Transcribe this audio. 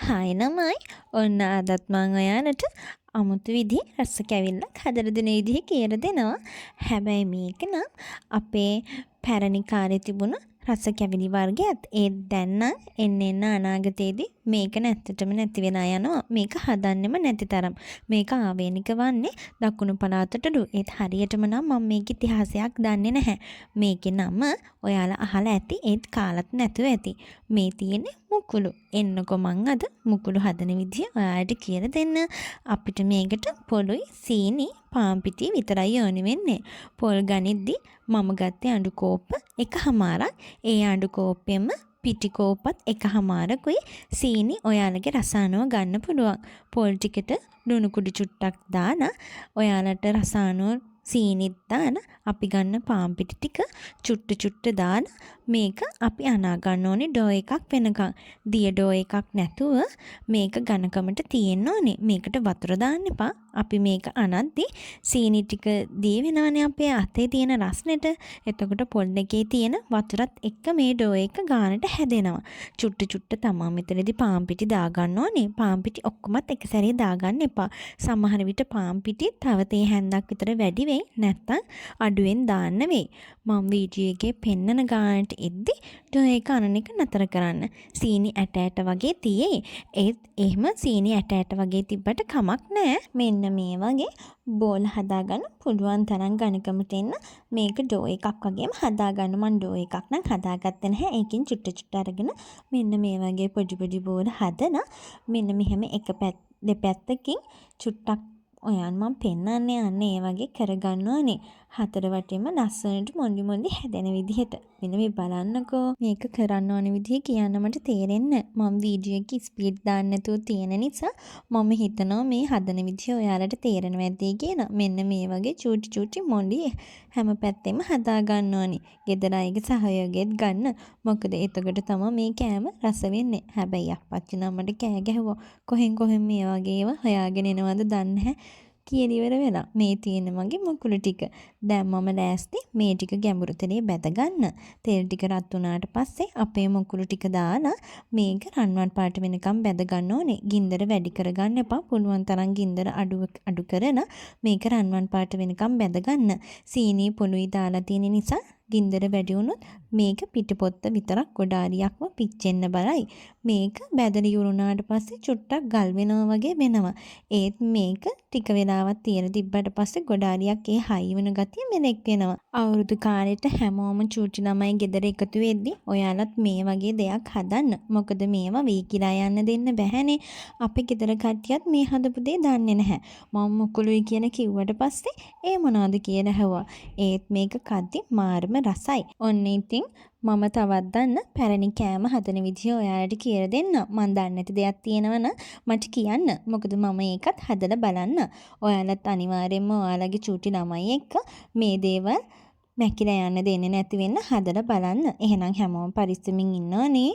හාය නමයි. ඔන්න අදත් මං ඔයාලට අමුතු විදිහේ රස කැවිල්ලක් හදලා දෙන විදිහ කියලා දෙනවා. හැබැයි මේක නම් අපේ පැරණි කාලේ තිබුණ රස කැවිලි වර්ගයක්. ඒත් දැන් නම් එන්න අනාගතයේදී මේක නැත්තටම නැති වෙලා යනවා. මේක හදන්නෙම නැති තරම්. මේක ආවේනික වන්නේ දකුණු පළාතටලු. ඒත් හරියටම නම් මම මේක ඉතිහාසයක් දන්නේ නැහැ. මේකේ නම ඔයාලා අහලා ඇති. ඒත් කාලත් නැතුව ඇති. මේ තියෙන්නේ මුකුළු. එන්නකෝ මං අද මුකුළු හදන විදිය ඔයාලට කියලා දෙන්න. අපිට මේකට පොළුයි සීනි පාන් පිටි විතරයි ඕනි වෙන්නේ. පොල් ගනිද්දි මම ගත්තේ අඬු කෝප්ප එකහමාරක්. ඒ අඬු කෝප්පෙම පිටි කෝප්පත් එකහමාරකුයි. සීනි ඔයාලගේ රස අනුව ගන්න පුළුවන්. පොල් ටිකට ලුණු කුඩු චුට්ටක් දාලා ඔයාලට රස අනුව සීනිත් දාලා අපි ගන්න පාන් පිටි ටික චුට්ට දාලා මේක අපි අනා ගන්න ඕනේ ඩෝ එකක් වෙනකන්. දිය ඩෝ එකක් නැතුව මේක ඝනකමට තියෙන්න ඕනේ. මේකට වතුර දාන්න එපා. අපි මේක අනද්දි සීනි ටික දී වෙනවනේ අපේ අතේ තියෙන රස්නෙට. එතකොට පොල් එකේ තියෙන වතුරත් එක්ක මේ ඩෝ එක ගානට හැදෙනවා. චුට්ට තමා මෙතනදී පාන් පිටි දාගන්න ඕනේ. පාන් පිටි ඔක්කොමත් එක සැරේ දාගන්න එපා. සමහර විට පාන් පිටි තව තේ හැන්දක් විතර වැඩි වෙයි. නැත්තම් අඩුවෙන් දාන්න වෙයි. මම වීඩියෝ එකේ පෙන්නන ගානට එද්දි ඩෝ එක අනන එක නතර කරන්න. සීනි ඇට වගේ තියෙයි. ඒත් එහෙම සීනි ඇට වගේ තිබ්බට කමක් නැහැ. මෙන්න මේ වගේ බෝල හදාගන්න පුළුවන් තරම් ඝනකමට එන්න මේක ඩෝ එකක් වගේම හදාගන්න. මම ඩෝ එකක් නම් හදාගත්තේ නැහැ. ඒකෙන් චුට්ට අරගෙන මෙන්න මේ වගේ පොඩි බෝල හදලා මෙන්න මෙහෙම දෙපැත්තකින් චුට්ටක් ඔයන් මම පෙන්නන්නේ අන්න ඒ වගේ කරගන්න ඕනේ. හතර වටේම ලස්සනට මොන්ඩි හැදෙන විදිහට. මෙන්න මේ බලන්නකෝ. මේක කරන්න ඕන විදිහ කියන්න මට තේරෙන්නේ නැහැ. මම වීඩියෝ එකේ ස්පීඩ් දාන්න නැතුව තියෙන නිසා මම හිතනවා මේ හදන විදිහ ඔයාලට තේරෙනවා ඇති කියලා. මෙන්න මේ වගේ චූටි මොන්ඩි හැම පැත්තෙම හදා ගන්න ඕනේ. ගෙදර අයගේ සහයෝගයත් ගන්න. මොකද එතකොට තමයි මේ කෑම රස වෙන්නේ. හැබැයි අප්පච්චි නම් මට කෑ ගැහුවා. කොහෙන් මේ වගේ ඒවා හොයාගෙන එනවද දන්නේ නැහැ. කියන ඉවර වෙලා මේ තියෙන මගේ මුකුළු ටික. දැන් මම ලෑස්ති මේ ටික ගැඹුරු තලයේ බැද ගන්න. තෙල් ටික රත් වුණාට පස්සේ අපේ මුකුළු ටික දාලා මේක රන්වන් පාට වෙනකම් බැද ගන්න ඕනේ. ගින්දර වැඩි කරගන්න එපා. පුළුවන් තරම් ගින්දර අඩු කරලා මේක රන්වන් පාට වෙනකම් බැද ගන්න. සීනි පොළුයි දාලා තියෙන නිසා ගින්දර වැඩි වුණොත් මේක පිටපොත්ත විතරක් ගොඩාරියක්ම පිච්චෙන්න බලයි. මේක බැදලා ඉවරුණාට පස්සේ චුට්ටක් ගල් වෙනවා වගේ වෙනවා. ඒත් මේක ටික වෙලාවක් තියලා තිබ්බට පස්සේ ගොඩාරියක් ඒ හයි වෙන ගතිය මෙලෙක් වෙනවා. අවුරුදු කාලෙට හැමෝම චූටි ළමයි ගෙදර එකතු වෙද්දි ඔයාලත් මේ වගේ දෙයක් හදන්න. මොකද මේවා වී කිරා යන්න දෙන්න බැහැනේ. අපේ ගෙදර කට්ටියත් මේ හදපු දේ දන්නේ නැහැ. මම මුකුළුයි කියන කිව්වට පස්සේ ඒ මොනවද කියලා ඇහුවා. ඒත් මේක කද්දි මාර්ම රසයි. ඔන්න ඉතින් මම තවත් දන්න පැරණි කෑම හදන විදිහ ඔයාලට කියලා දෙන්න. මම දන්නේ නැති දෙයක් තියෙනවනම් මට කියන්න. මොකද මම ඒකත් හදලා බලන්න. ඔයාලත් අනිවාර්යෙන්ම ඔයාලගේ චූටි ළමයි එක්ක මේ දේවල් මැකිලා යන්න දෙන්නේ නැති වෙන්න හදලා බලන්න. එහෙනම් හැමෝම පරිස්සමින් ඉන්නවනේ.